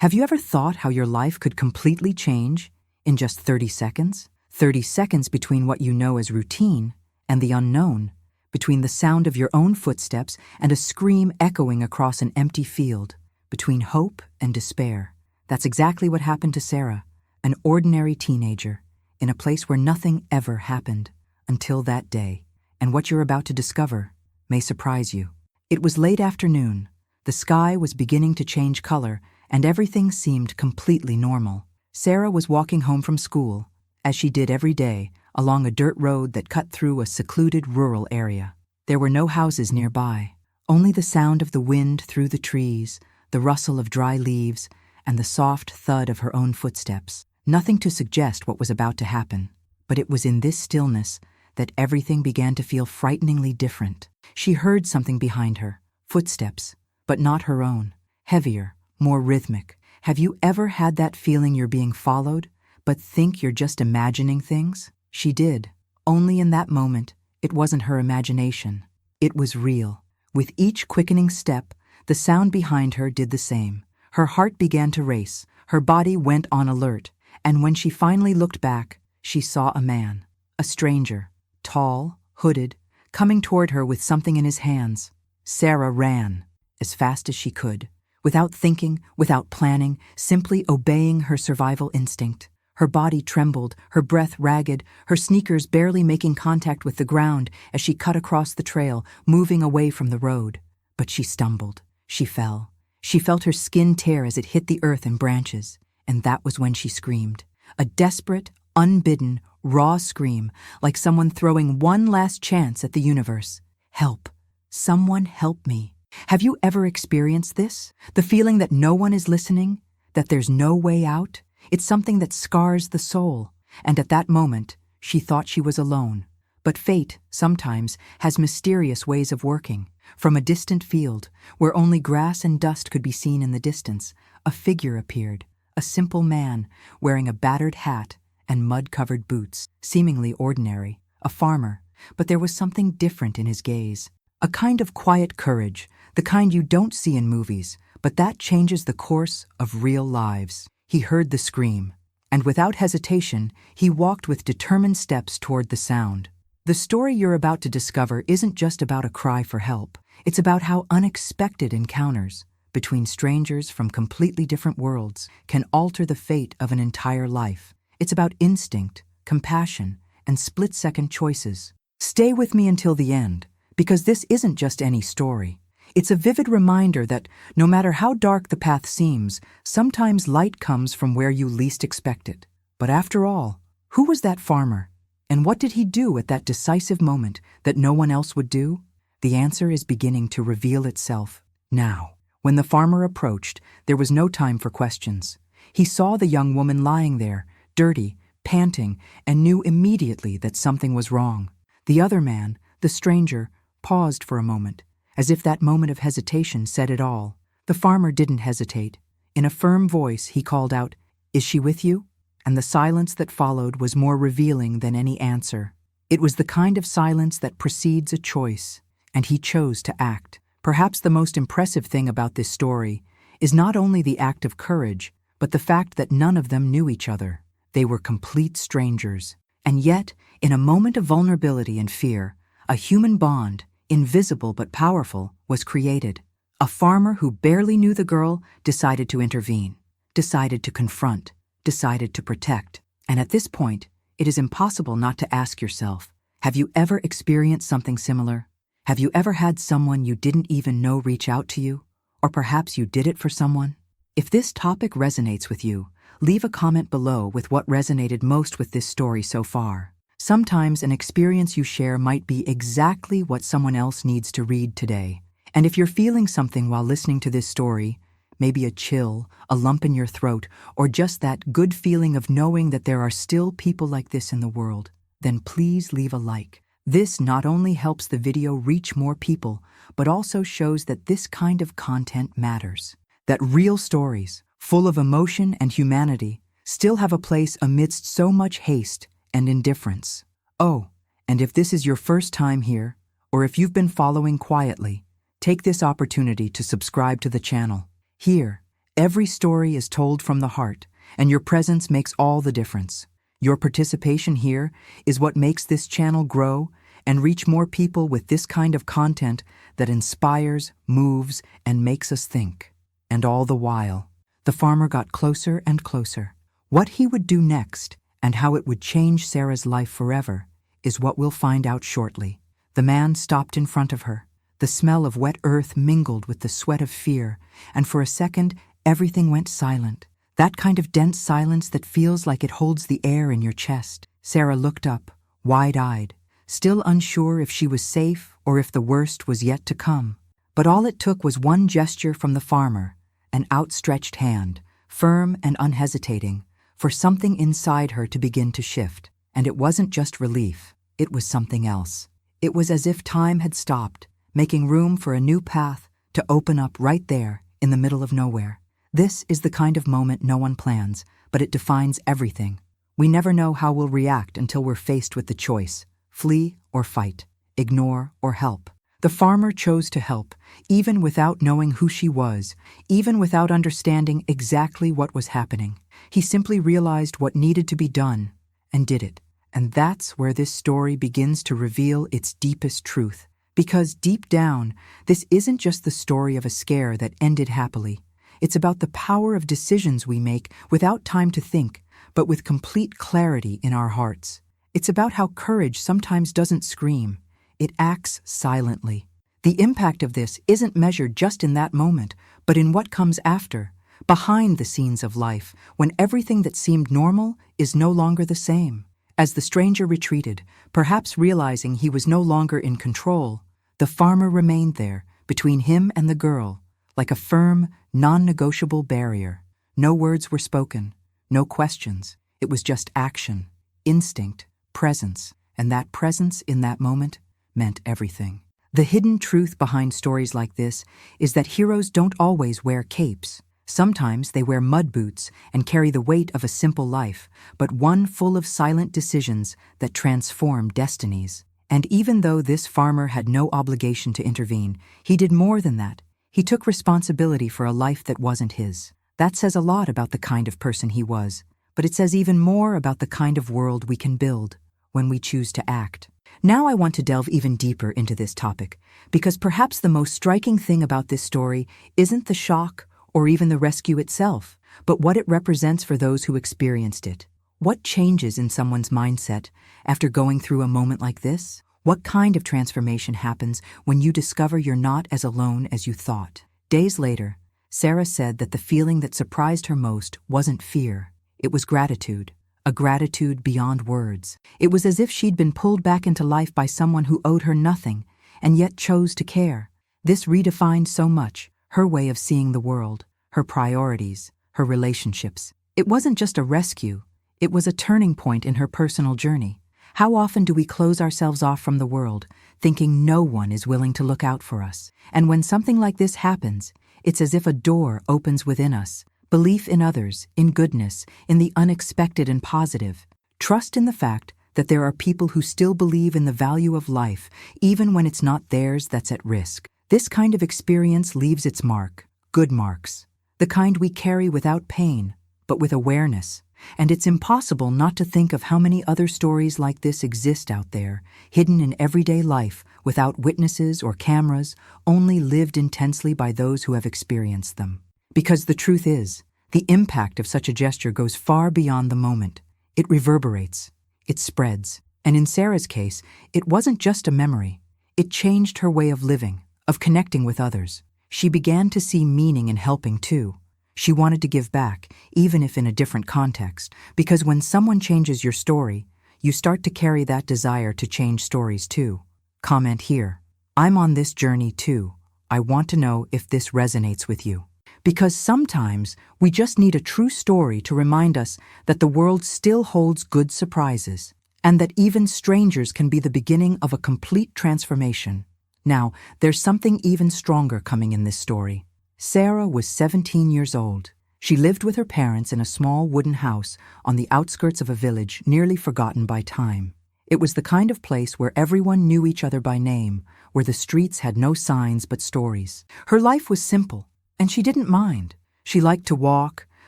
Have you ever thought how your life could completely change in just 30 seconds? 30 seconds between what you know as routine and the unknown, between the sound of your own footsteps and a scream echoing across an empty field, between hope and despair. That's exactly what happened to Sarah, an ordinary teenager, in a place where nothing ever happened until that day. And what you're about to discover may surprise you. It was late afternoon. The sky was beginning to change color, and everything seemed completely normal. Sarah was walking home from school, as she did every day, along a dirt road that cut through a secluded rural area. There were no houses nearby, only the sound of the wind through the trees, the rustle of dry leaves, and the soft thud of her own footsteps. Nothing to suggest what was about to happen, but it was in this stillness that everything began to feel frighteningly different. She heard something behind her, footsteps, but not her own, heavier, more rhythmic. Have you ever had that feeling you're being followed, but think you're just imagining things? She did. Only in that moment, it wasn't her imagination. It was real. With each quickening step, the sound behind her did the same. Her heart began to race, her body went on alert, and when she finally looked back, she saw a man, a stranger, tall, hooded, coming toward her with something in his hands. Sarah ran, as fast as she could, without thinking, without planning, simply obeying her survival instinct. Her body trembled, her breath ragged, her sneakers barely making contact with the ground as she cut across the trail, moving away from the road. But she stumbled. She fell. She felt her skin tear as it hit the earth and branches, and that was when she screamed. A desperate, unbidden, raw scream, like someone throwing one last chance at the universe. Help. Someone help me. Have you ever experienced this? The feeling that no one is listening? That there's no way out? It's something that scars the soul. And at that moment, she thought she was alone. But fate, sometimes, has mysterious ways of working. From a distant field, where only grass and dust could be seen in the distance, a figure appeared. A simple man, wearing a battered hat and mud-covered boots, seemingly ordinary, a farmer, but there was something different in his gaze. A kind of quiet courage, the kind you don't see in movies, but that changes the course of real lives. He heard the scream, and without hesitation, he walked with determined steps toward the sound. The story you're about to discover isn't just about a cry for help. It's about how unexpected encounters between strangers from completely different worlds can alter the fate of an entire life. It's about instinct, compassion, and split-second choices. Stay with me until the end, because this isn't just any story. It's a vivid reminder that no matter how dark the path seems, sometimes light comes from where you least expect it. But after all, who was that farmer? And what did he do at that decisive moment that no one else would do? The answer is beginning to reveal itself now. When the farmer approached, there was no time for questions. He saw the young woman lying there, dirty, panting, and knew immediately that something was wrong. The other man, the stranger, paused for a moment, as if that moment of hesitation said it all. The farmer didn't hesitate. In a firm voice, he called out, "Is she with you?" And the silence that followed was more revealing than any answer. It was the kind of silence that precedes a choice, and he chose to act. Perhaps the most impressive thing about this story is not only the act of courage, but the fact that none of them knew each other. They were complete strangers. And yet, in a moment of vulnerability and fear, a human bond, invisible but powerful, was created. A farmer who barely knew the girl decided to intervene, decided to confront, decided to protect. And at this point, it is impossible not to ask yourself, have you ever experienced something similar? Have you ever had someone you didn't even know reach out to you? Or perhaps you did it for someone? If this topic resonates with you, leave a comment below with what resonated most with this story so far. Sometimes an experience you share might be exactly what someone else needs to read today. And if you're feeling something while listening to this story, maybe a chill, a lump in your throat, or just that good feeling of knowing that there are still people like this in the world, then please leave a like. This not only helps the video reach more people, but also shows that this kind of content matters. That real stories, full of emotion and humanity, still have a place amidst so much haste and indifference. Oh, and if this is your first time here, or if you've been following quietly, take this opportunity to subscribe to the channel. Here, Every story is told from the heart, and your presence makes all the difference. Your participation here is what makes this channel grow and reach more people with this kind of content that inspires, moves, and makes us think. And all the while, the farmer got closer and closer. What he would do next, and how it would change Sarah's life forever, is what we'll find out shortly. The man stopped in front of her. The smell of wet earth mingled with the sweat of fear, and for a second, everything went silent. That kind of dense silence that feels like it holds the air in your chest. Sarah looked up, wide-eyed, still unsure if she was safe or if the worst was yet to come. But all it took was one gesture from the farmer, an outstretched hand, firm and unhesitating, for something inside her to begin to shift. And it wasn't just relief, it was something else. It was as if time had stopped, making room for a new path to open up right there in the middle of nowhere. This is the kind of moment no one plans, but it defines everything. We never know how we'll react until we're faced with the choice: flee or fight, ignore or help. The farmer chose to help, even without knowing who she was, even without understanding exactly what was happening. He simply realized what needed to be done and did it. And that's where this story begins to reveal its deepest truth. Because deep down, this isn't just the story of a scare that ended happily. It's about the power of decisions we make without time to think, but with complete clarity in our hearts. It's about how courage sometimes doesn't scream. It acts silently. The impact of this isn't measured just in that moment, but in what comes after, behind the scenes of life, when everything that seemed normal is no longer the same. As the stranger retreated, perhaps realizing he was no longer in control, the farmer remained there, between him and the girl, like a firm, non-negotiable barrier. No words were spoken, no questions. It was just action, instinct, presence, and that presence in that moment meant everything. The hidden truth behind stories like this is that heroes don't always wear capes. Sometimes they wear mud boots and carry the weight of a simple life, but one full of silent decisions that transform destinies. And even though this farmer had no obligation to intervene, he did more than that. He took responsibility for a life that wasn't his. That says a lot about the kind of person he was, but it says even more about the kind of world we can build when we choose to act. Now I want to delve even deeper into this topic, because perhaps the most striking thing about this story isn't the shock or even the rescue itself, but what it represents for those who experienced it. What changes in someone's mindset after going through a moment like this? What kind of transformation happens when you discover you're not as alone as you thought? Days later, Sarah said that the feeling that surprised her most wasn't fear. It was gratitude, a gratitude beyond words. It was as if she'd been pulled back into life by someone who owed her nothing and yet chose to care. This redefined so much: her way of seeing the world, her priorities, her relationships. It wasn't just a rescue, it was a turning point in her personal journey. How often do we close ourselves off from the world, thinking no one is willing to look out for us? And when something like this happens, it's as if a door opens within us. Belief in others, in goodness, in the unexpected and positive. Trust in the fact that there are people who still believe in the value of life, even when it's not theirs that's at risk. This kind of experience leaves its mark, good marks, the kind we carry without pain, but with awareness. And it's impossible not to think of how many other stories like this exist out there, hidden in everyday life, without witnesses or cameras, only lived intensely by those who have experienced them. Because the truth is, the impact of such a gesture goes far beyond the moment. It reverberates, it spreads. And in Sarah's case, it wasn't just a memory. It changed her way of living, of connecting with others. She began to see meaning in helping too. She wanted to give back, even if in a different context, because when someone changes your story, you start to carry that desire to change stories too. Comment here. I'm on this journey too. I want to know if this resonates with you. Because sometimes we just need a true story to remind us that the world still holds good surprises, and that even strangers can be the beginning of a complete transformation. Now, there's something even stronger coming in this story. Sarah was 17 years old. She lived with her parents in a small wooden house on the outskirts of a village nearly forgotten by time. It was the kind of place where everyone knew each other by name, where the streets had no signs but stories. Her life was simple, and she didn't mind. She liked to walk,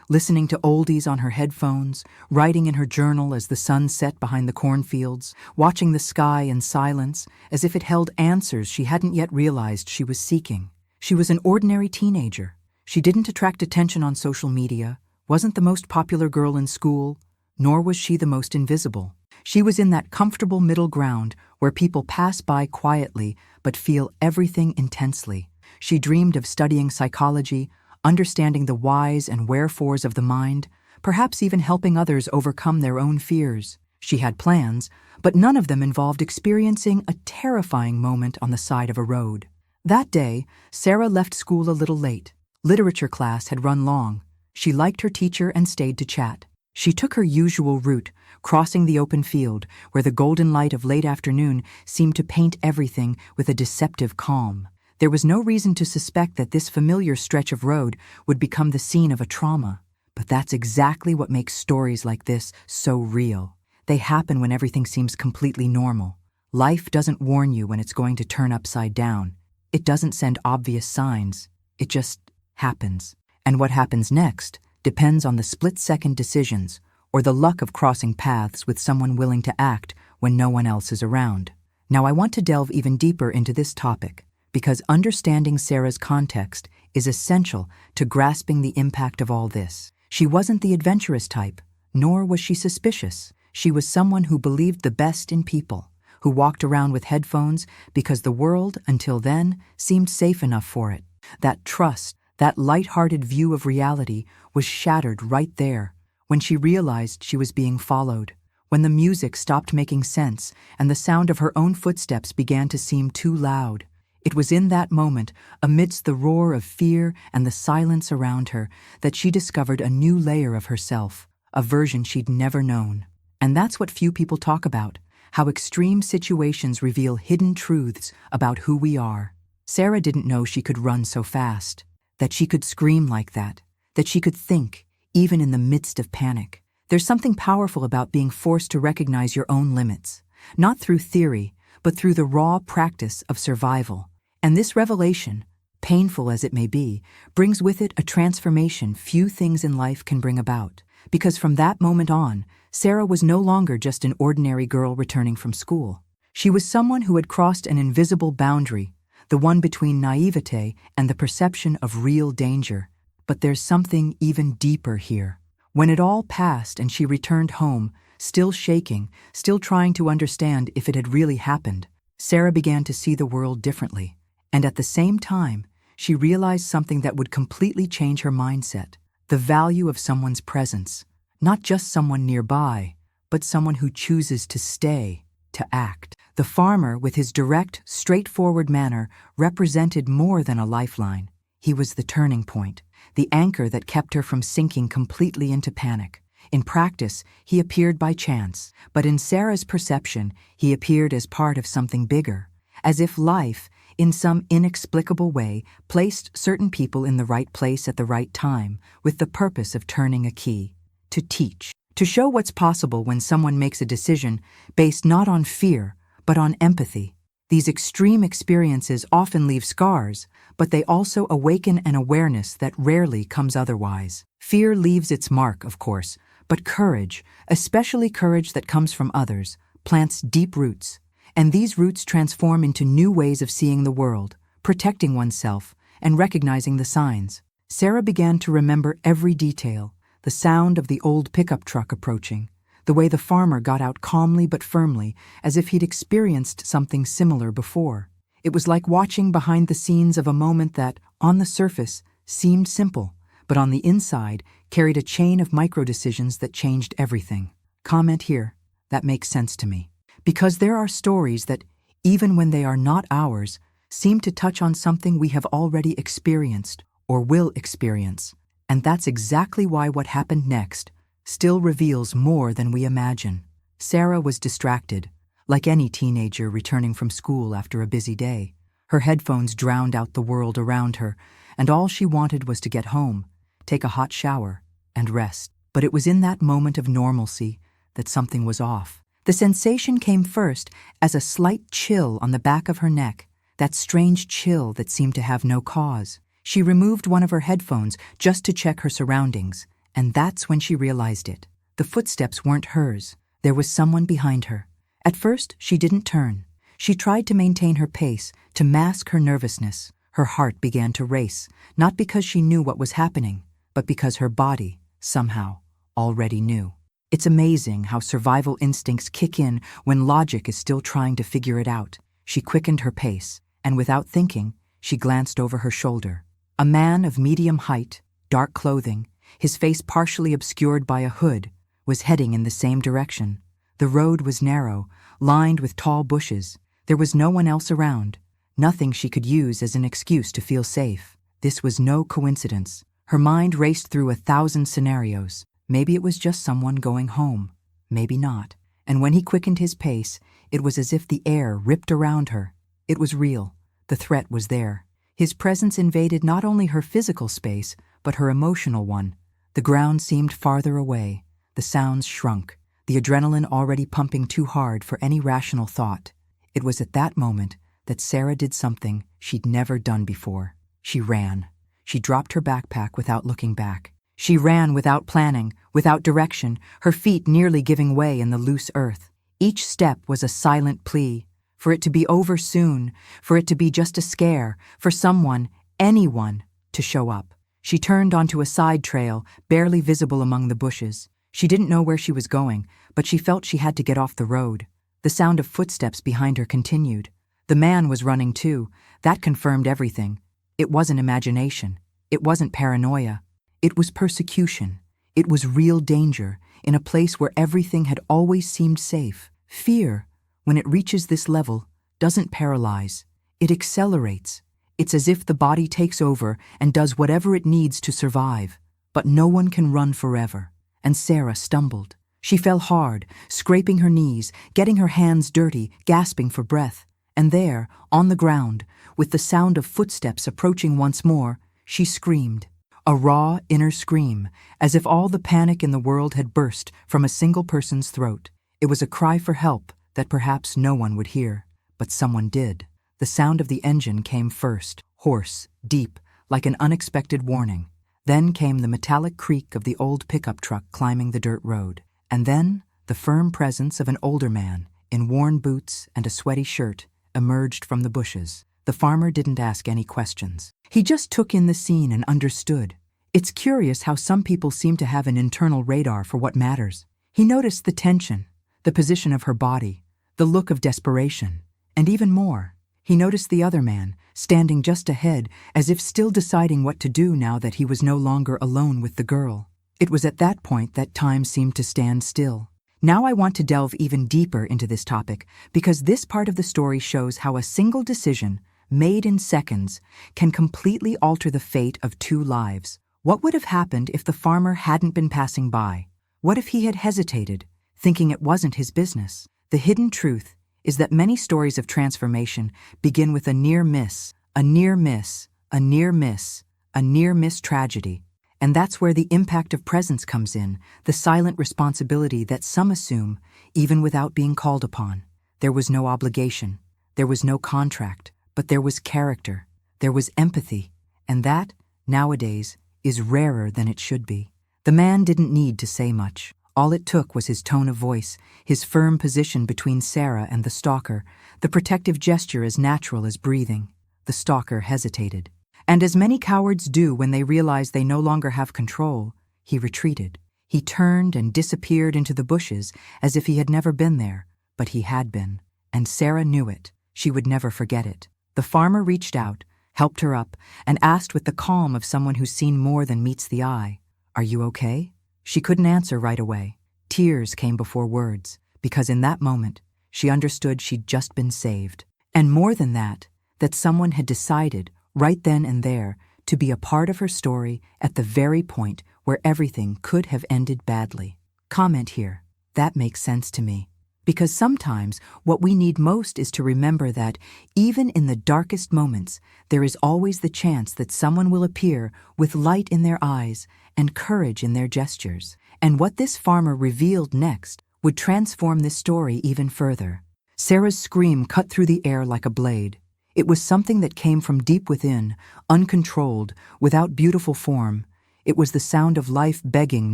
listening to oldies on her headphones, writing in her journal as the sun set behind the cornfields, watching the sky in silence as if it held answers she hadn't yet realized she was seeking. She was an ordinary teenager. She didn't attract attention on social media, wasn't the most popular girl in school, nor was she the most invisible. She was in that comfortable middle ground where people pass by quietly but feel everything intensely. She dreamed of studying psychology, understanding the whys and wherefores of the mind, perhaps even helping others overcome their own fears. She had plans, but none of them involved experiencing a terrifying moment on the side of a road. That day, Sarah left school a little late. Literature class had run long. She liked her teacher and stayed to chat. She took her usual route, crossing the open field, where the golden light of late afternoon seemed to paint everything with a deceptive calm. There was no reason to suspect that this familiar stretch of road would become the scene of a trauma. But that's exactly what makes stories like this so real. They happen when everything seems completely normal. Life doesn't warn you when it's going to turn upside down. It doesn't send obvious signs. It just happens. And what happens next depends on the split-second decisions or the luck of crossing paths with someone willing to act when no one else is around. Now I want to delve even deeper into this topic, because understanding Sarah's context is essential to grasping the impact of all this. She wasn't the adventurous type, nor was she suspicious. She was someone who believed the best in people, who walked around with headphones because the world, until then, seemed safe enough for it. That trust, that light-hearted view of reality was shattered right there when she realized she was being followed, when the music stopped making sense and the sound of her own footsteps began to seem too loud. It was in that moment, amidst the roar of fear and the silence around her, that she discovered a new layer of herself, a version she'd never known. And that's what few people talk about, how extreme situations reveal hidden truths about who we are. Sarah didn't know she could run so fast, that she could scream like that she could think, even in the midst of panic. There's something powerful about being forced to recognize your own limits, not through theory, but through the raw practice of survival. And this revelation, painful as it may be, brings with it a transformation few things in life can bring about. Because from that moment on, Sarah was no longer just an ordinary girl returning from school. She was someone who had crossed an invisible boundary, the one between naivete and the perception of real danger. But there's something even deeper here. When it all passed and she returned home, still shaking, still trying to understand if it had really happened, Sarah began to see the world differently. And at the same time, she realized something that would completely change her mindset: the value of someone's presence. Not just someone nearby, but someone who chooses to stay, to act. The farmer, with his direct, straightforward manner, represented more than a lifeline. He was the turning point, the anchor that kept her from sinking completely into panic. In practice, he appeared by chance, but in Sarah's perception, he appeared as part of something bigger, as if life, in some inexplicable way, placed certain people in the right place at the right time, with the purpose of turning a key. To teach, to show what's possible when someone makes a decision based not on fear, but on empathy. These extreme experiences often leave scars, but they also awaken an awareness that rarely comes otherwise. Fear leaves its mark, of course, but courage, especially courage that comes from others, plants deep roots. And these roots transform into new ways of seeing the world, protecting oneself, and recognizing the signs. Sarah began to remember every detail: the sound of the old pickup truck approaching, the way the farmer got out calmly but firmly, as if he'd experienced something similar before. It was like watching behind the scenes of a moment that, on the surface, seemed simple, but on the inside carried a chain of micro-decisions that changed everything. Comment here: that makes sense to me. Because there are stories that, even when they are not ours, seem to touch on something we have already experienced or will experience. And that's exactly why what happened next still reveals more than we imagine. Sarah was distracted, like any teenager returning from school after a busy day. Her headphones drowned out the world around her, and all she wanted was to get home, take a hot shower, and rest. But it was in that moment of normalcy that something was off. The sensation came first as a slight chill on the back of her neck, that strange chill that seemed to have no cause. She removed one of her headphones just to check her surroundings, and that's when she realized it. The footsteps weren't hers. There was someone behind her. At first, she didn't turn. She tried to maintain her pace, to mask her nervousness. Her heart began to race, not because she knew what was happening, but because her body, somehow, already knew. It's amazing how survival instincts kick in when logic is still trying to figure it out. She quickened her pace, and without thinking, she glanced over her shoulder. A man of medium height, dark clothing, his face partially obscured by a hood, was heading in the same direction. The road was narrow, lined with tall bushes. There was no one else around, nothing she could use as an excuse to feel safe. This was no coincidence. Her mind raced through 1,000 scenarios. Maybe it was just someone going home. Maybe not. And when he quickened his pace, it was as if the air ripped around her. It was real. The threat was there. His presence invaded not only her physical space, but her emotional one. The ground seemed farther away. The sounds shrunk, the adrenaline already pumping too hard for any rational thought. It was at that moment that Sarah did something she'd never done before. She ran. She dropped her backpack without looking back. She ran without planning, without direction, her feet nearly giving way in the loose earth. Each step was a silent plea, for it to be over soon, for it to be just a scare, for someone, anyone, to show up. She turned onto a side trail, barely visible among the bushes. She didn't know where she was going, but she felt she had to get off the road. The sound of footsteps behind her continued. The man was running too. That confirmed everything. It wasn't imagination. It wasn't paranoia. It was persecution. It was real danger, in a place where everything had always seemed safe. Fear, when it reaches this level, doesn't paralyze. It accelerates. It's as if the body takes over and does whatever it needs to survive. But no one can run forever. And Sarah stumbled. She fell hard, scraping her knees, getting her hands dirty, gasping for breath. And there, on the ground, with the sound of footsteps approaching once more, she screamed. A raw inner scream, as if all the panic in the world had burst from a single person's throat. It was a cry for help that perhaps no one would hear, but someone did. The sound of the engine came first, hoarse, deep, like an unexpected warning. Then came the metallic creak of the old pickup truck climbing the dirt road. And then the firm presence of an older man, in worn boots and a sweaty shirt, emerged from the bushes. The farmer didn't ask any questions. He just took in the scene and understood. It's curious how some people seem to have an internal radar for what matters. He noticed the tension, the position of her body, the look of desperation, and even more. He noticed the other man, standing just ahead, as if still deciding what to do now that he was no longer alone with the girl. It was at that point that time seemed to stand still. Now I want to delve even deeper into this topic, because this part of the story shows how a single decision, made in seconds, can completely alter the fate of two lives. What would have happened if the farmer hadn't been passing by? What if he had hesitated, thinking it wasn't his business? The hidden truth is that many stories of transformation begin with a near miss, a near miss, a near miss, a near miss tragedy. And that's where the impact of presence comes in, the silent responsibility that some assume, even without being called upon. There was no obligation, there was no contract, but there was character, there was empathy, and that, nowadays, is rarer than it should be. The man didn't need to say much. All it took was his tone of voice, his firm position between Sarah and the stalker, the protective gesture as natural as breathing. The stalker hesitated. And as many cowards do when they realize they no longer have control, he retreated. He turned and disappeared into the bushes as if he had never been there, but he had been. And Sarah knew it. She would never forget it. The farmer reached out, helped her up, and asked with the calm of someone who's seen more than meets the eye, "Are you okay?" She couldn't answer right away. Tears came before words, because in that moment, she understood she'd just been saved. And more than that someone had decided, right then and there, to be a part of her story at the very point where everything could have ended badly. Comment here. That makes sense to me. Because sometimes what we need most is to remember that, even in the darkest moments, there is always the chance that someone will appear with light in their eyes and courage in their gestures. And what this farmer revealed next would transform this story even further. Sarah's scream cut through the air like a blade. It was something that came from deep within, uncontrolled, without beautiful form. It was the sound of life begging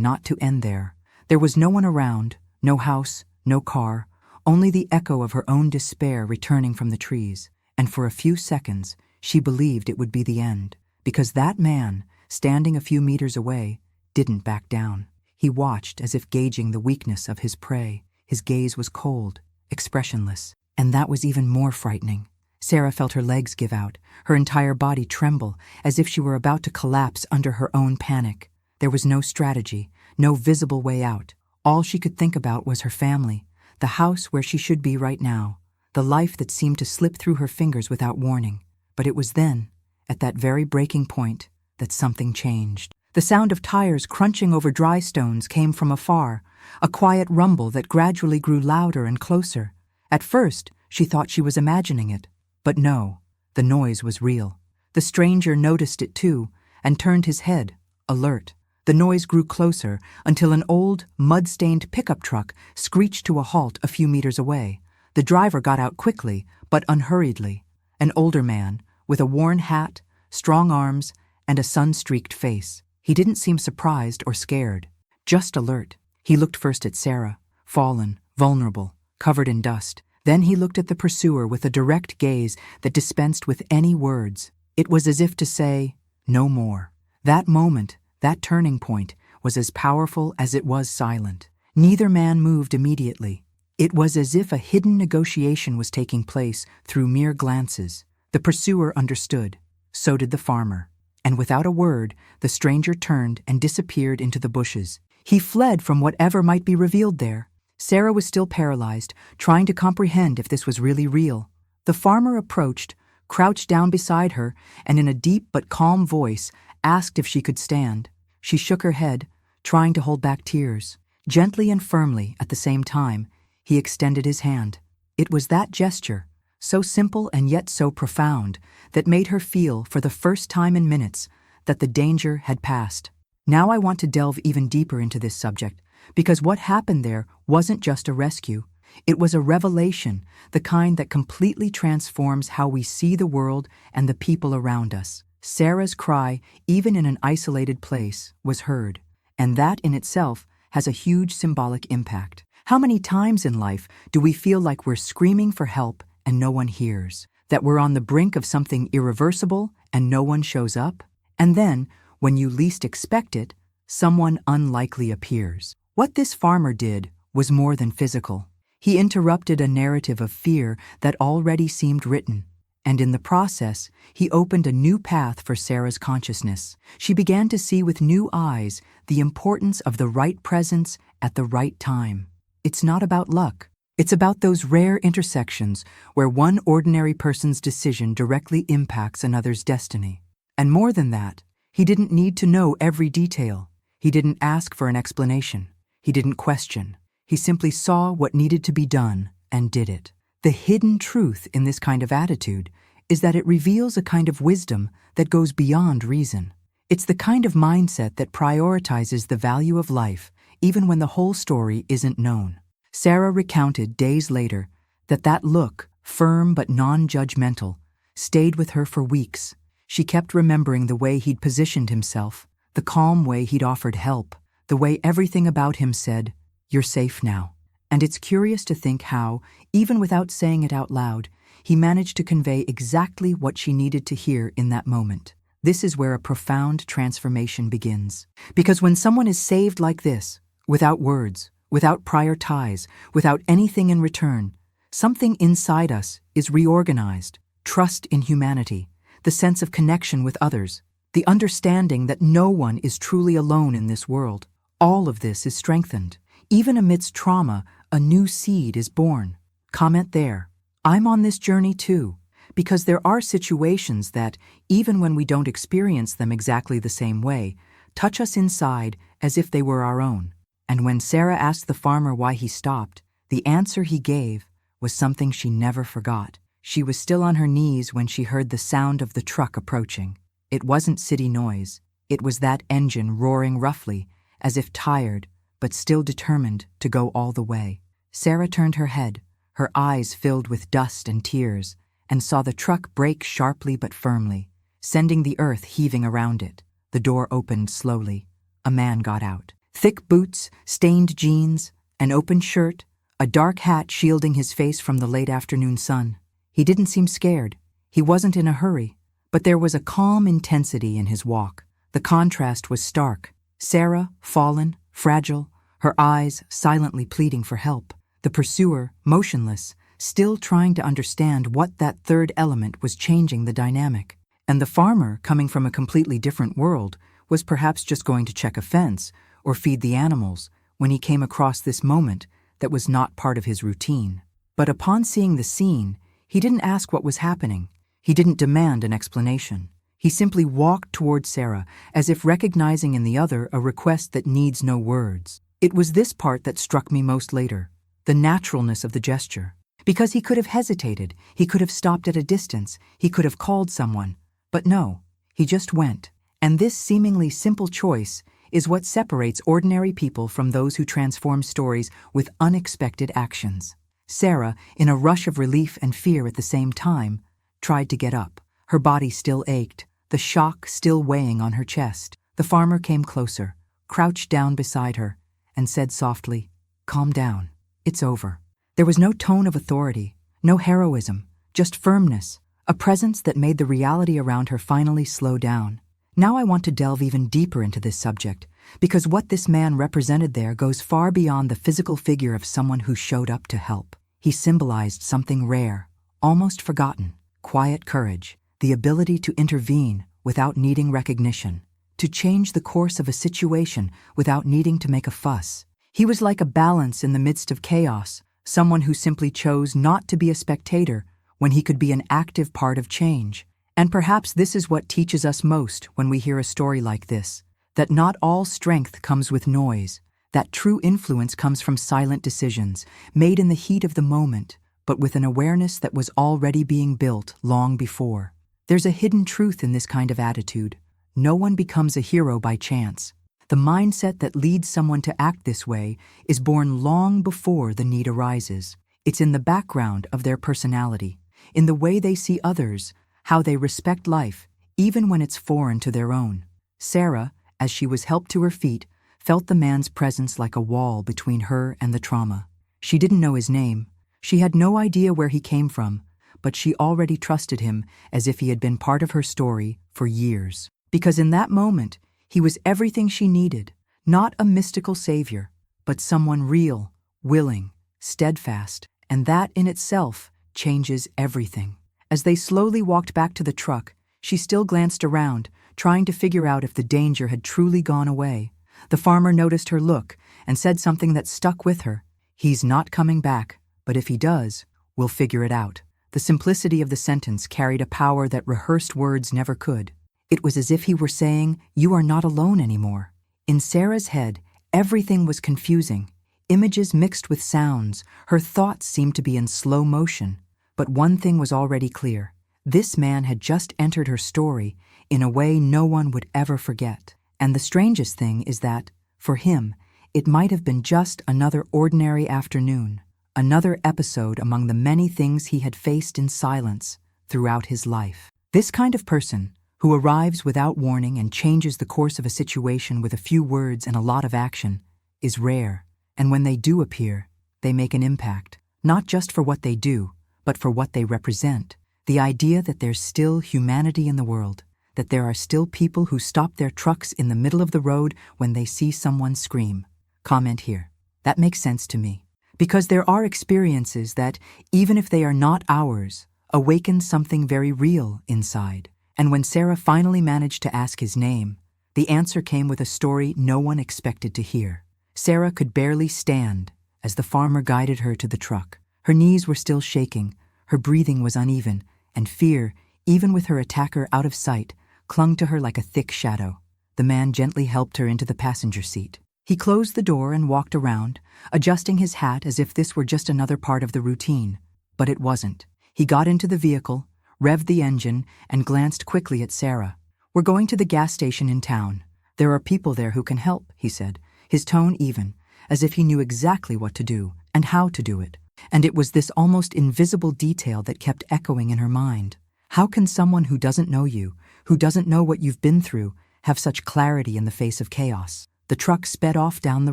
not to end there. There was no one around, no house, no car, only the echo of her own despair returning from the trees. And for a few seconds, she believed it would be the end, because that man, standing a few meters away, didn't back down. He watched as if gauging the weakness of his prey. His gaze was cold, expressionless, and that was even more frightening. Sarah felt her legs give out, her entire body tremble, as if she were about to collapse under her own panic. There was no strategy, no visible way out. All she could think about was her family, the house where she should be right now, the life that seemed to slip through her fingers without warning. But it was then, at that very breaking point, that something changed. The sound of tires crunching over dry stones came from afar, a quiet rumble that gradually grew louder and closer. At first, she thought she was imagining it. But no, the noise was real. The stranger noticed it too, and turned his head, alert. The noise grew closer until an old, mud-stained pickup truck screeched to a halt a few meters away. The driver got out quickly, but unhurriedly. An older man, with a worn hat, strong arms, and a sun-streaked face. He didn't seem surprised or scared, just alert. He looked first at Sarah, fallen, vulnerable, covered in dust. Then he looked at the pursuer with a direct gaze that dispensed with any words. It was as if to say, no more. That moment, that turning point, was as powerful as it was silent. Neither man moved immediately. It was as if a hidden negotiation was taking place through mere glances. The pursuer understood. So did the farmer. And without a word, the stranger turned and disappeared into the bushes. He fled from whatever might be revealed there. Sarah was still paralyzed, trying to comprehend if this was really real. The farmer approached, crouched down beside her, and in a deep but calm voice asked if she could stand. She shook her head, trying to hold back tears. Gently and firmly, at the same time, he extended his hand. It was that gesture, so simple and yet so profound, that made her feel, for the first time in minutes, that the danger had passed. Now I want to delve even deeper into this subject, because what happened there wasn't just a rescue. It was a revelation, the kind that completely transforms how we see the world and the people around us. Sarah's cry, even in an isolated place, was heard, and that in itself has a huge symbolic impact. How many times in life do we feel like we're screaming for help and no one hears? That we're on the brink of something irreversible and no one shows up? And then, when you least expect it, someone unlikely appears. What this farmer did was more than physical. He interrupted a narrative of fear that already seemed written, and in the process, he opened a new path for Sarah's consciousness. She began to see with new eyes the importance of the right presence at the right time. It's not about luck. It's about those rare intersections where one ordinary person's decision directly impacts another's destiny. And more than that, he didn't need to know every detail. He didn't ask for an explanation. He didn't question. He simply saw what needed to be done and did it. The hidden truth in this kind of attitude is that it reveals a kind of wisdom that goes beyond reason. It's the kind of mindset that prioritizes the value of life even when the whole story isn't known. Sarah recounted days later that look, firm but non-judgmental, stayed with her for weeks. She kept remembering the way he'd positioned himself, the calm way he'd offered help, the way everything about him said, "You're safe now." And it's curious to think how, even without saying it out loud, he managed to convey exactly what she needed to hear in that moment. This is where a profound transformation begins. Because when someone is saved like this, without words, without prior ties, without anything in return, something inside us is reorganized. Trust in humanity, the sense of connection with others, the understanding that no one is truly alone in this world. All of this is strengthened. Even amidst trauma, a new seed is born. Comment there. I'm on this journey too, because there are situations that, even when we don't experience them exactly the same way, touch us inside as if they were our own. And when Sarah asked the farmer why he stopped, the answer he gave was something she never forgot. She was still on her knees when she heard the sound of the truck approaching. It wasn't city noise. It was that engine roaring roughly, as if tired, but still determined to go all the way. Sarah turned her head, her eyes filled with dust and tears, and saw the truck brake sharply but firmly, sending the earth heaving around it. The door opened slowly. A man got out. Thick boots, stained jeans, an open shirt, a dark hat shielding his face from the late afternoon sun. He didn't seem scared. He wasn't in a hurry, but there was a calm intensity in his walk. The contrast was stark. Sarah, fallen, fragile, her eyes silently pleading for help. The pursuer, motionless, still trying to understand what that third element was changing the dynamic. And the farmer, coming from a completely different world, was perhaps just going to check a fence or feed the animals when he came across this moment that was not part of his routine. But upon seeing the scene, he didn't ask what was happening. He didn't demand an explanation. He simply walked toward Sarah, as if recognizing in the other a request that needs no words. It was this part that struck me most later, the naturalness of the gesture. Because he could have hesitated, he could have stopped at a distance, he could have called someone. But no, he just went. And this seemingly simple choice is what separates ordinary people from those who transform stories with unexpected actions. Sarah, in a rush of relief and fear at the same time, tried to get up. Her body still ached, the shock still weighing on her chest. The farmer came closer, crouched down beside her, and said softly, "Calm down. It's over." There was no tone of authority, no heroism, just firmness, a presence that made the reality around her finally slow down. Now I want to delve even deeper into this subject, because what this man represented there goes far beyond the physical figure of someone who showed up to help. He symbolized something rare, almost forgotten: quiet courage, the ability to intervene without needing recognition, to change the course of a situation without needing to make a fuss. He was like a balance in the midst of chaos, someone who simply chose not to be a spectator when he could be an active part of change. And perhaps this is what teaches us most when we hear a story like this, that not all strength comes with noise, that true influence comes from silent decisions, made in the heat of the moment, but with an awareness that was already being built long before. There's a hidden truth in this kind of attitude. No one becomes a hero by chance. The mindset that leads someone to act this way is born long before the need arises. It's in the background of their personality, in the way they see others, how they respect life, even when it's foreign to their own. Sarah, as she was helped to her feet, felt the man's presence like a wall between her and the trauma. She didn't know his name. She had no idea where he came from, but she already trusted him as if he had been part of her story for years. Because in that moment, he was everything she needed, not a mystical savior, but someone real, willing, steadfast, and that in itself changes everything. As they slowly walked back to the truck, she still glanced around, trying to figure out if the danger had truly gone away. The farmer noticed her look and said something that stuck with her. "He's not coming back, but if he does, we'll figure it out." The simplicity of the sentence carried a power that rehearsed words never could. It was as if he were saying, "You are not alone anymore." In Sarah's head, everything was confusing. Images mixed with sounds, her thoughts seemed to be in slow motion. But one thing was already clear. This man had just entered her story in a way no one would ever forget. And the strangest thing is that, for him, it might have been just another ordinary afternoon, another episode among the many things he had faced in silence throughout his life. This kind of person, who arrives without warning and changes the course of a situation with a few words and a lot of action, is rare. And when they do appear, they make an impact, not just for what they do, but for what they represent. The idea that there's still humanity in the world, that there are still people who stop their trucks in the middle of the road when they see someone scream. Comment here. That makes sense to me. Because there are experiences that, even if they are not ours, awaken something very real inside. And when Sarah finally managed to ask his name, the answer came with a story no one expected to hear. Sarah could barely stand as the farmer guided her to the truck. Her knees were still shaking, her breathing was uneven, and fear, even with her attacker out of sight, clung to her like a thick shadow. The man gently helped her into the passenger seat. He closed the door and walked around, adjusting his hat as if this were just another part of the routine. But it wasn't. He got into the vehicle, revved the engine, and glanced quickly at Sarah. "We're going to the gas station in town. There are people there who can help," he said, his tone even, as if he knew exactly what to do and how to do it. And it was this almost invisible detail that kept echoing in her mind. How can someone who doesn't know you, who doesn't know what you've been through, have such clarity in the face of chaos? The truck sped off down the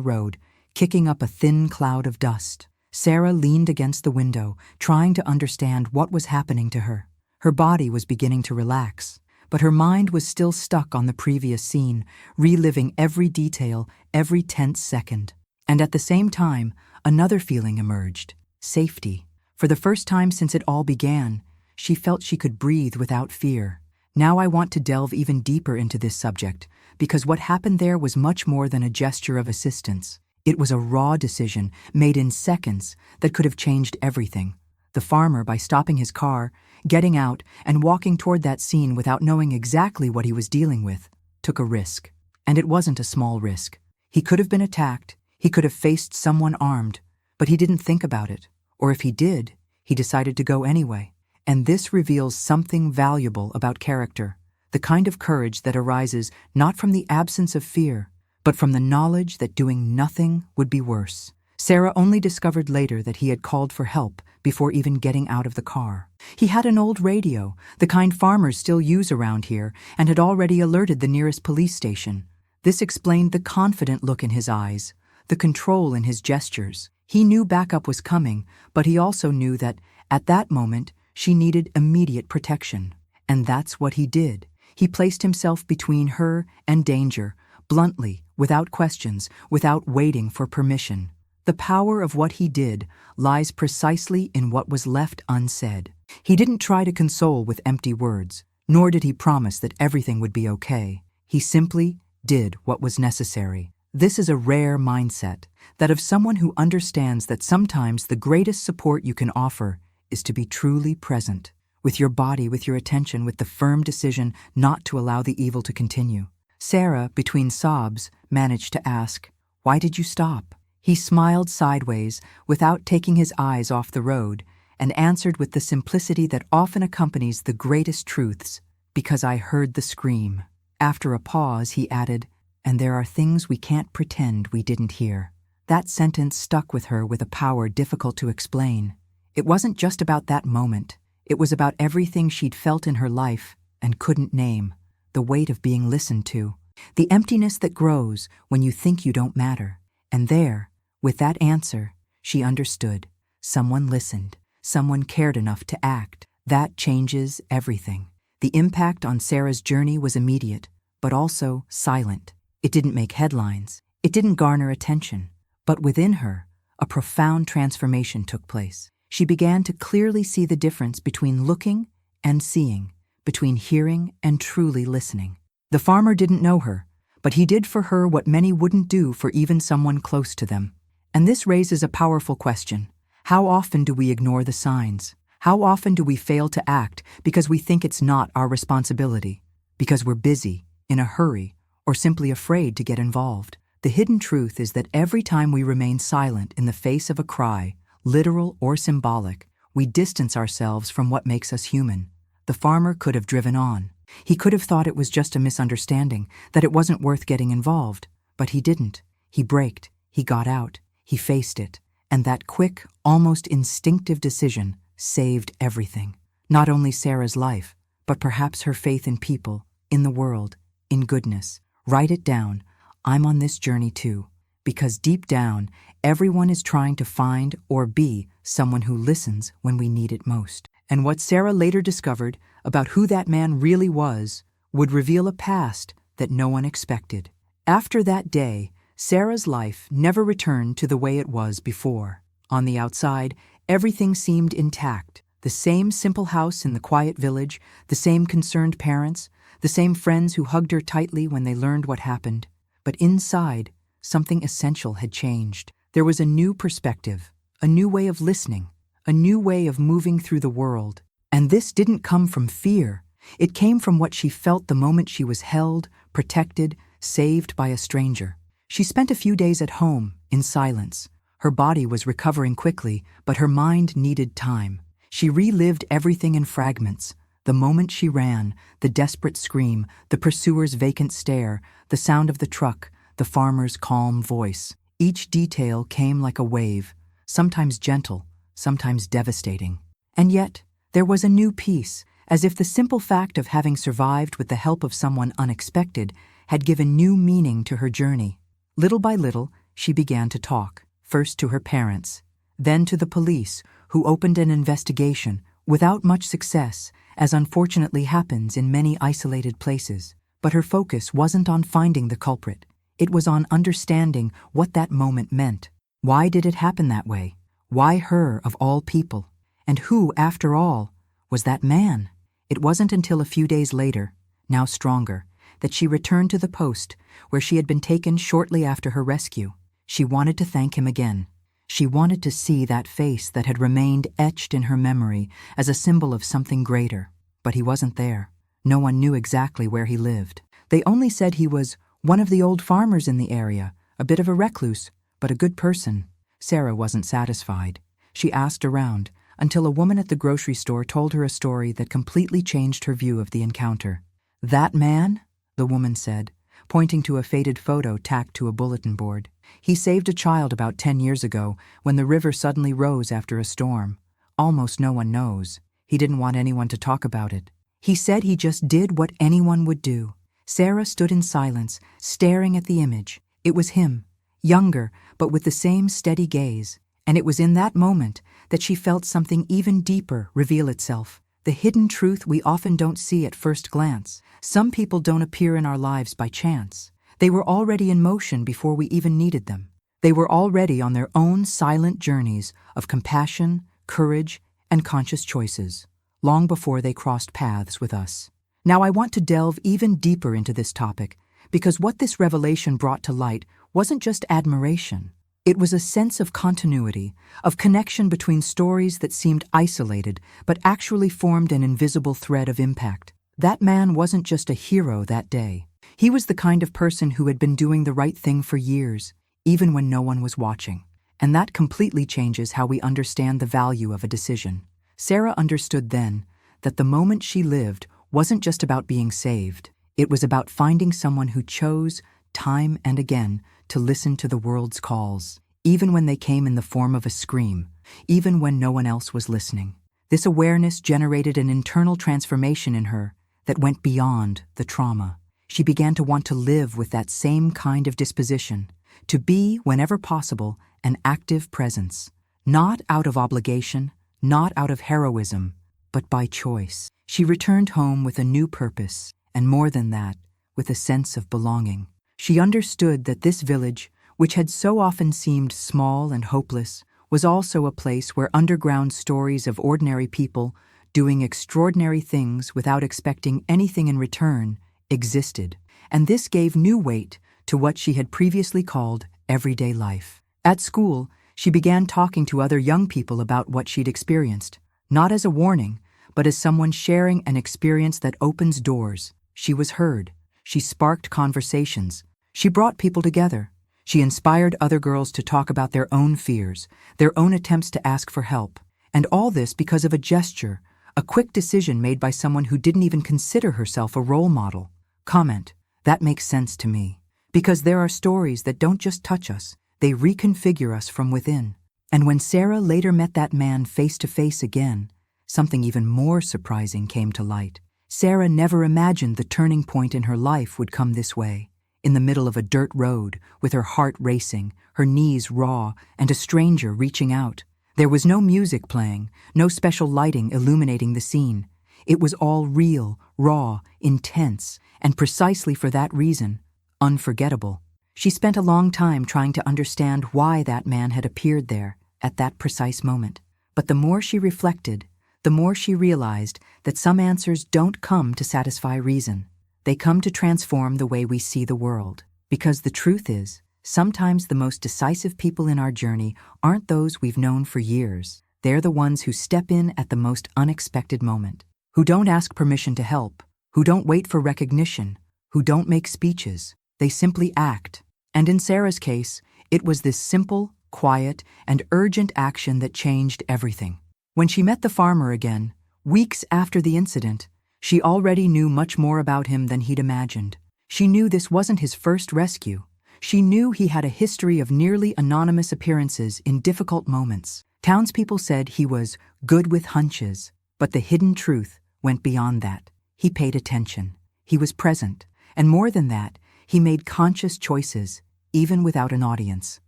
road, kicking up a thin cloud of dust. Sarah leaned against the window, trying to understand what was happening to her. Her body was beginning to relax, but her mind was still stuck on the previous scene, reliving every detail, every tense second. And at the same time, another feeling emerged: safety. For the first time since it all began, she felt she could breathe without fear. Now I want to delve even deeper into this subject, because what happened there was much more than a gesture of assistance. It was a raw decision, made in seconds, that could have changed everything. The farmer, by stopping his car, getting out, and walking toward that scene without knowing exactly what he was dealing with, took a risk. And it wasn't a small risk. He could have been attacked, he could have faced someone armed, but he didn't think about it. Or if he did, he decided to go anyway. And this reveals something valuable about character, the kind of courage that arises not from the absence of fear, but from the knowledge that doing nothing would be worse. Sarah only discovered later that he had called for help before even getting out of the car. He had an old radio, the kind farmers still use around here, and had already alerted the nearest police station. This explained the confident look in his eyes, the control in his gestures. He knew backup was coming, but he also knew that, at that moment, she needed immediate protection. And that's what he did. He placed himself between her and danger, bluntly, without questions, without waiting for permission. The power of what he did lies precisely in what was left unsaid. He didn't try to console with empty words, nor did he promise that everything would be okay. He simply did what was necessary. This is a rare mindset, that of someone who understands that sometimes the greatest support you can offer is to be truly present, with your body, with your attention, with the firm decision not to allow the evil to continue. Sarah, between sobs, managed to ask, "Why did you stop?" He smiled sideways, without taking his eyes off the road, and answered with the simplicity that often accompanies the greatest truths, "Because I heard the scream." After a pause, he added, "And there are things we can't pretend we didn't hear." That sentence stuck with her with a power difficult to explain. It wasn't just about that moment. It was about everything she'd felt in her life and couldn't name. The weight of being listened to. The emptiness that grows when you think you don't matter. And there, with that answer, she understood. Someone listened. Someone cared enough to act. That changes everything. The impact on Sarah's journey was immediate, but also silent. It didn't make headlines. It didn't garner attention. But within her, a profound transformation took place. She began to clearly see the difference between looking and seeing, between hearing and truly listening. The farmer didn't know her, but he did for her what many wouldn't do for even someone close to them. And this raises a powerful question. How often do we ignore the signs? How often do we fail to act because we think it's not our responsibility? Because we're busy, in a hurry, or simply afraid to get involved? The hidden truth is that every time we remain silent in the face of a cry, literal or symbolic, we distance ourselves from what makes us human. The farmer could have driven on. He could have thought it was just a misunderstanding, that it wasn't worth getting involved. But he didn't. He braked. He got out. He faced it. And that quick, almost instinctive decision saved everything. Not only Sarah's life, but perhaps her faith in people, in the world, in goodness. Write it down. I'm on this journey too. Because deep down, everyone is trying to find or be someone who listens when we need it most. And what Sarah later discovered about who that man really was would reveal a past that no one expected. After that day, Sarah's life never returned to the way it was before. On the outside, everything seemed intact. The same simple house in the quiet village, the same concerned parents, the same friends who hugged her tightly when they learned what happened. But inside, something essential had changed. There was a new perspective, a new way of listening, a new way of moving through the world. And this didn't come from fear. It came from what she felt the moment she was held, protected, saved by a stranger. She spent a few days at home, in silence. Her body was recovering quickly, but her mind needed time. She relived everything in fragments. The moment she ran, the desperate scream, the pursuer's vacant stare, the sound of the truck, the farmer's calm voice. Each detail came like a wave, sometimes gentle, sometimes devastating. And yet, there was a new peace, as if the simple fact of having survived with the help of someone unexpected had given new meaning to her journey. Little by little, she began to talk, first to her parents, then to the police, who opened an investigation, without much success, as unfortunately happens in many isolated places. But her focus wasn't on finding the culprit. It was on understanding what that moment meant. Why did it happen that way? Why her, of all people? And who, after all, was that man? It wasn't until a few days later, now stronger, that she returned to the post where she had been taken shortly after her rescue. She wanted to thank him again. She wanted to see that face that had remained etched in her memory as a symbol of something greater. But he wasn't there. No one knew exactly where he lived. They only said he was one of the old farmers in the area, a bit of a recluse, but a good person. Sarah wasn't satisfied. She asked around, until a woman at the grocery store told her a story that completely changed her view of the encounter. "That man?" the woman said, pointing to a faded photo tacked to a bulletin board. "He saved a child about 10 years ago when the river suddenly rose after a storm. Almost no one knows. He didn't want anyone to talk about it. He said he just did what anyone would do." Sarah stood in silence, staring at the image. It was him, younger, but with the same steady gaze. And it was in that moment that she felt something even deeper reveal itself, the hidden truth we often don't see at first glance. Some people don't appear in our lives by chance. They were already in motion before we even needed them. They were already on their own silent journeys of compassion, courage, and conscious choices, long before they crossed paths with us. Now I want to delve even deeper into this topic, because what this revelation brought to light wasn't just admiration. It was a sense of continuity, of connection between stories that seemed isolated but actually formed an invisible thread of impact. That man wasn't just a hero that day. He was the kind of person who had been doing the right thing for years, even when no one was watching. And that completely changes how we understand the value of a decision. Sarah understood then that the moment she lived wasn't just about being saved. It was about finding someone who chose, time and again, to listen to the world's calls, even when they came in the form of a scream, even when no one else was listening. This awareness generated an internal transformation in her that went beyond the trauma. She began to want to live with that same kind of disposition, to be, whenever possible, an active presence, not out of obligation, not out of heroism, but by choice. She returned home with a new purpose, and more than that, with a sense of belonging. She understood that this village, which had so often seemed small and hopeless, was also a place where underground stories of ordinary people doing extraordinary things without expecting anything in return existed. And this gave new weight to what she had previously called everyday life. At school, she began talking to other young people about what she'd experienced, not as a warning, but as someone sharing an experience that opens doors. She was heard. She sparked conversations. She brought people together. She inspired other girls to talk about their own fears, their own attempts to ask for help. And all this because of a gesture, a quick decision made by someone who didn't even consider herself a role model. Comment: that makes sense to me. Because there are stories that don't just touch us, they reconfigure us from within. And when Sarah later met that man face to face again, something even more surprising came to light. Sarah never imagined the turning point in her life would come this way. In the middle of a dirt road, with her heart racing, her knees raw, and a stranger reaching out. There was no music playing, no special lighting illuminating the scene. It was all real, raw, intense, and precisely for that reason, unforgettable. She spent a long time trying to understand why that man had appeared there at that precise moment. But the more she reflected, the more she realized that some answers don't come to satisfy reason. They come to transform the way we see the world. Because the truth is, sometimes the most decisive people in our journey aren't those we've known for years. They're the ones who step in at the most unexpected moment, who don't ask permission to help, who don't wait for recognition, who don't make speeches. They simply act. And in Sarah's case, it was this simple, quiet, and urgent action that changed everything. When she met the farmer again, weeks after the incident, she already knew much more about him than he'd imagined. She knew this wasn't his first rescue. She knew he had a history of nearly anonymous appearances in difficult moments. Townspeople said he was good with hunches, but the hidden truth went beyond that. He paid attention. He was present. And more than that, he made conscious choices, even without an audience.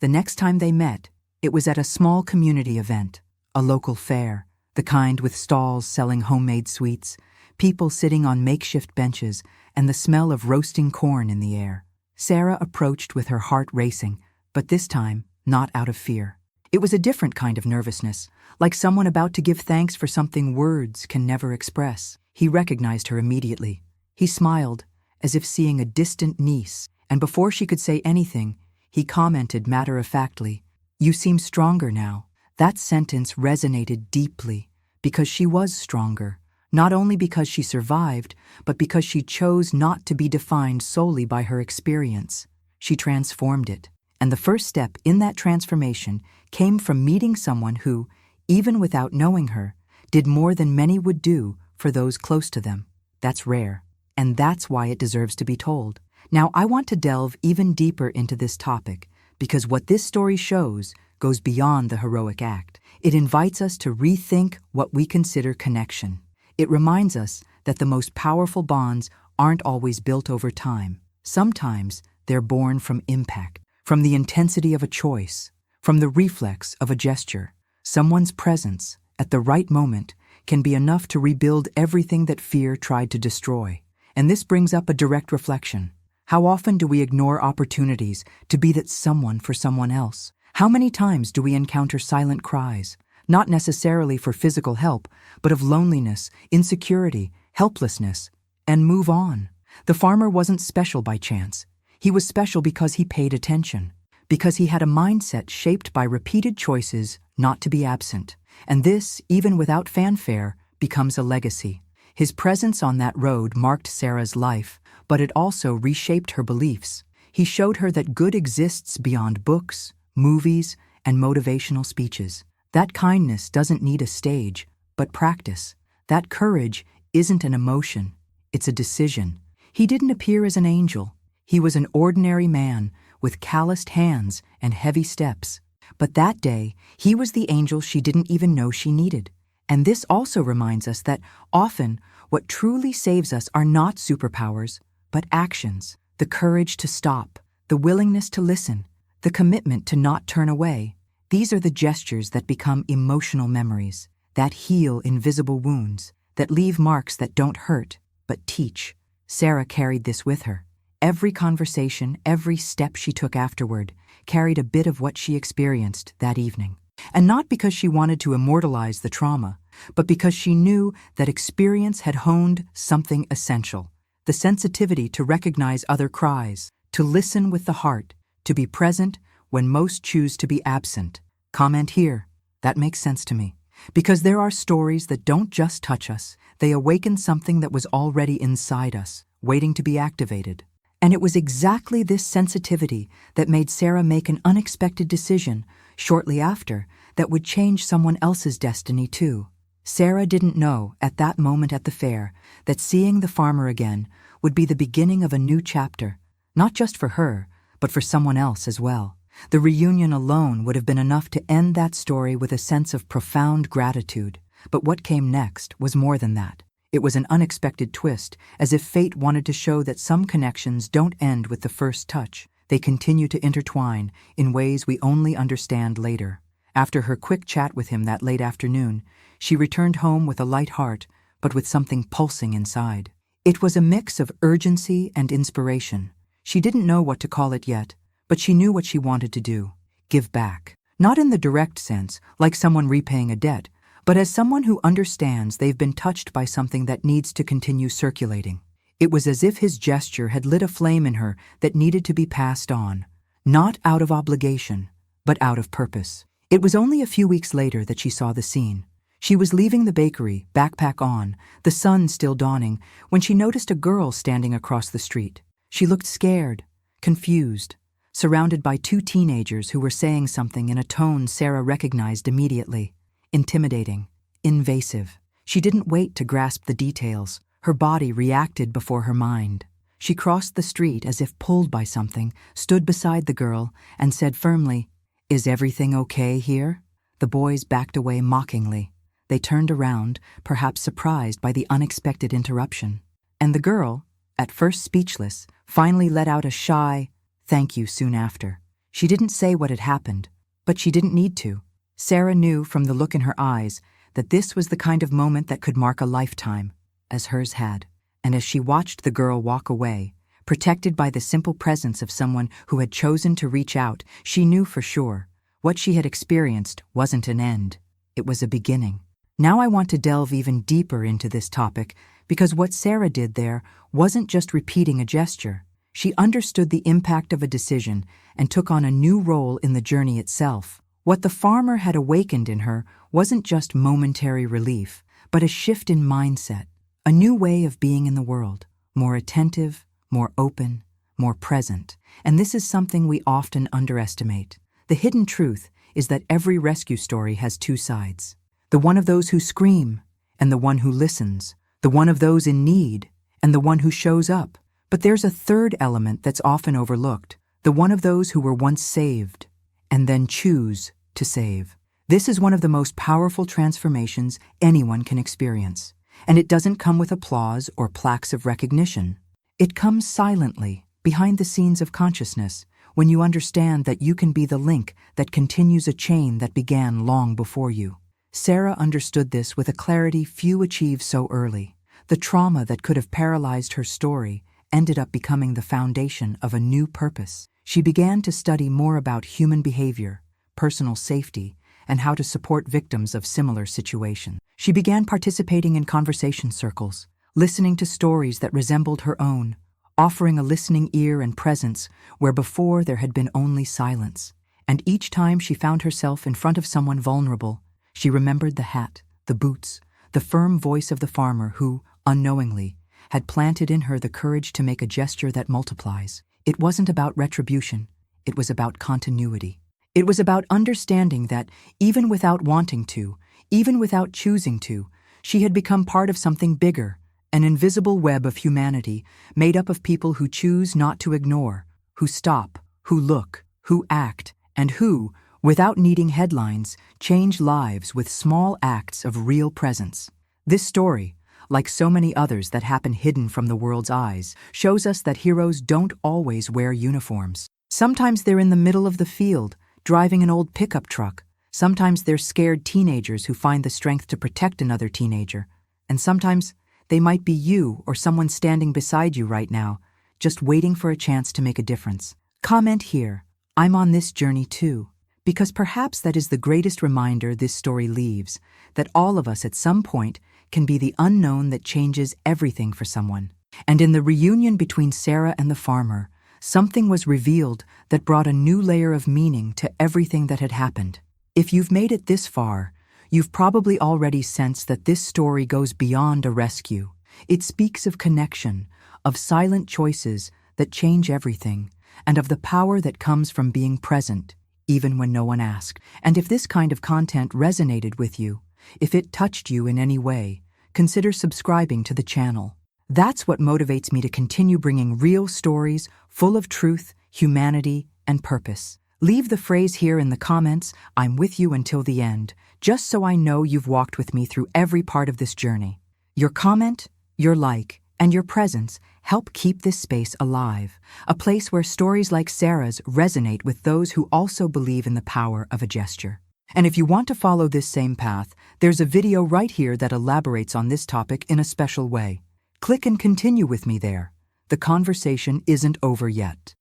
The next time they met, it was at a small community event, a local fair, the kind with stalls selling homemade sweets, people sitting on makeshift benches, and the smell of roasting corn in the air. Sarah approached with her heart racing, but this time, not out of fear. It was a different kind of nervousness, like someone about to give thanks for something words can never express. He recognized her immediately. He smiled, as if seeing a distant niece, and before she could say anything, he commented matter-of-factly, "You seem stronger now." That sentence resonated deeply, because she was stronger, not only because she survived, but because she chose not to be defined solely by her experience. She transformed it, and the first step in that transformation came from meeting someone who, even without knowing her, did more than many would do for those close to them. That's rare, and that's why it deserves to be told. Now, I want to delve even deeper into this topic, because what this story shows goes beyond the heroic act. It invites us to rethink what we consider connection. It reminds us that the most powerful bonds aren't always built over time. Sometimes they're born from impact, from the intensity of a choice, from the reflex of a gesture. Someone's presence, at the right moment, can be enough to rebuild everything that fear tried to destroy. And this brings up a direct reflection. How often do we ignore opportunities to be that someone for someone else? How many times do we encounter silent cries, not necessarily for physical help, but of loneliness, insecurity, helplessness, and move on? The farmer wasn't special by chance. He was special because he paid attention, because he had a mindset shaped by repeated choices not to be absent. And this, even without fanfare, becomes a legacy. His presence on that road marked Sarah's life, but it also reshaped her beliefs. He showed her that good exists beyond books, movies, and motivational speeches. That kindness doesn't need a stage, but practice. That courage isn't an emotion, it's a decision. He didn't appear as an angel. He was an ordinary man with calloused hands and heavy steps. But that day, he was the angel she didn't even know she needed. And this also reminds us that often what truly saves us are not superpowers, but actions. The courage to stop, the willingness to listen, the commitment to not turn away. These are the gestures that become emotional memories, that heal invisible wounds, that leave marks that don't hurt, but teach. Sarah carried this with her. Every conversation, every step she took afterward, carried a bit of what she experienced that evening. And not because she wanted to immortalize the trauma, but because she knew that experience had honed something essential. The sensitivity to recognize other cries, to listen with the heart, to be present when most choose to be absent. Comment here. That makes sense to me. Because there are stories that don't just touch us, they awaken something that was already inside us, waiting to be activated. And it was exactly this sensitivity that made Sarah make an unexpected decision shortly after that would change someone else's destiny too. Sarah didn't know at that moment at the fair that seeing the farmer again would be the beginning of a new chapter, not just for her, but for someone else as well. The reunion alone would have been enough to end that story with a sense of profound gratitude. But what came next was more than that. It was an unexpected twist, as if fate wanted to show that some connections don't end with the first touch. They continue to intertwine in ways we only understand later. After her quick chat with him that late afternoon, she returned home with a light heart, but with something pulsing inside. It was a mix of urgency and inspiration. She didn't know what to call it yet, but she knew what she wanted to do: give back. Not in the direct sense, like someone repaying a debt, but as someone who understands they've been touched by something that needs to continue circulating. It was as if his gesture had lit a flame in her that needed to be passed on, not out of obligation, but out of purpose. It was only a few weeks later that she saw the scene. She was leaving the bakery, backpack on, the sun still dawning, when she noticed a girl standing across the street. She looked scared, confused, surrounded by two teenagers who were saying something in a tone Sarah recognized immediately. Intimidating, invasive. She didn't wait to grasp the details. Her body reacted before her mind. She crossed the street as if pulled by something, stood beside the girl, and said firmly, "Is everything okay here?" The boys backed away mockingly. They turned around, perhaps surprised by the unexpected interruption. And the girl, at first speechless, finally let out a shy "thank you" soon after. She didn't say what had happened, but she didn't need to. Sarah knew from the look in her eyes that this was the kind of moment that could mark a lifetime, as hers had. And as she watched the girl walk away, protected by the simple presence of someone who had chosen to reach out, she knew for sure what she had experienced wasn't an end. It was a beginning. Now I want to delve even deeper into this topic because what Sarah did there wasn't just repeating a gesture. She understood the impact of a decision and took on a new role in the journey itself. What the farmer had awakened in her wasn't just momentary relief, but a shift in mindset, a new way of being in the world, more attentive, more open, more present. And this is something we often underestimate. The hidden truth is that every rescue story has two sides. The one of those who scream, and the one who listens. The one of those in need, and the one who shows up. But there's a third element that's often overlooked. The one of those who were once saved, and then choose to save. This is one of the most powerful transformations anyone can experience. And it doesn't come with applause or plaques of recognition. It comes silently, behind the scenes of consciousness, when you understand that you can be the link that continues a chain that began long before you. Sarah understood this with a clarity few achieve so early. The trauma that could have paralyzed her story ended up becoming the foundation of a new purpose. She began to study more about human behavior, personal safety, and how to support victims of similar situations. She began participating in conversation circles, listening to stories that resembled her own, offering a listening ear and presence where before there had been only silence. And each time she found herself in front of someone vulnerable, she remembered the hat, the boots, the firm voice of the farmer who, unknowingly, had planted in her the courage to make a gesture that multiplies. It wasn't about retribution, it was about continuity. It was about understanding that, even without wanting to, even without choosing to, she had become part of something bigger, an invisible web of humanity made up of people who choose not to ignore, who stop, who look, who act, and who, without needing headlines, change lives with small acts of real presence. This story, like so many others that happen hidden from the world's eyes, shows us that heroes don't always wear uniforms. Sometimes they're in the middle of the field, driving an old pickup truck. Sometimes they're scared teenagers who find the strength to protect another teenager. And sometimes they might be you or someone standing beside you right now, just waiting for a chance to make a difference. Comment here, "I'm on this journey too," because perhaps that is the greatest reminder this story leaves, that all of us at some point can be the unknown that changes everything for someone. And in the reunion between Sarah and the farmer, something was revealed that brought a new layer of meaning to everything that had happened. If you've made it this far, you've probably already sensed that this story goes beyond a rescue. It speaks of connection, of silent choices that change everything, and of the power that comes from being present, even when no one asked. And if this kind of content resonated with you, if it touched you in any way, consider subscribing to the channel. That's what motivates me to continue bringing real stories full of truth, humanity, and purpose. Leave the phrase here in the comments, "I'm with you until the end," just so I know you've walked with me through every part of this journey. Your comment, your like, and your presence help keep this space alive, a place where stories like Sarah's resonate with those who also believe in the power of a gesture. And if you want to follow this same path, there's a video right here that elaborates on this topic in a special way. Click and continue with me there. The conversation isn't over yet.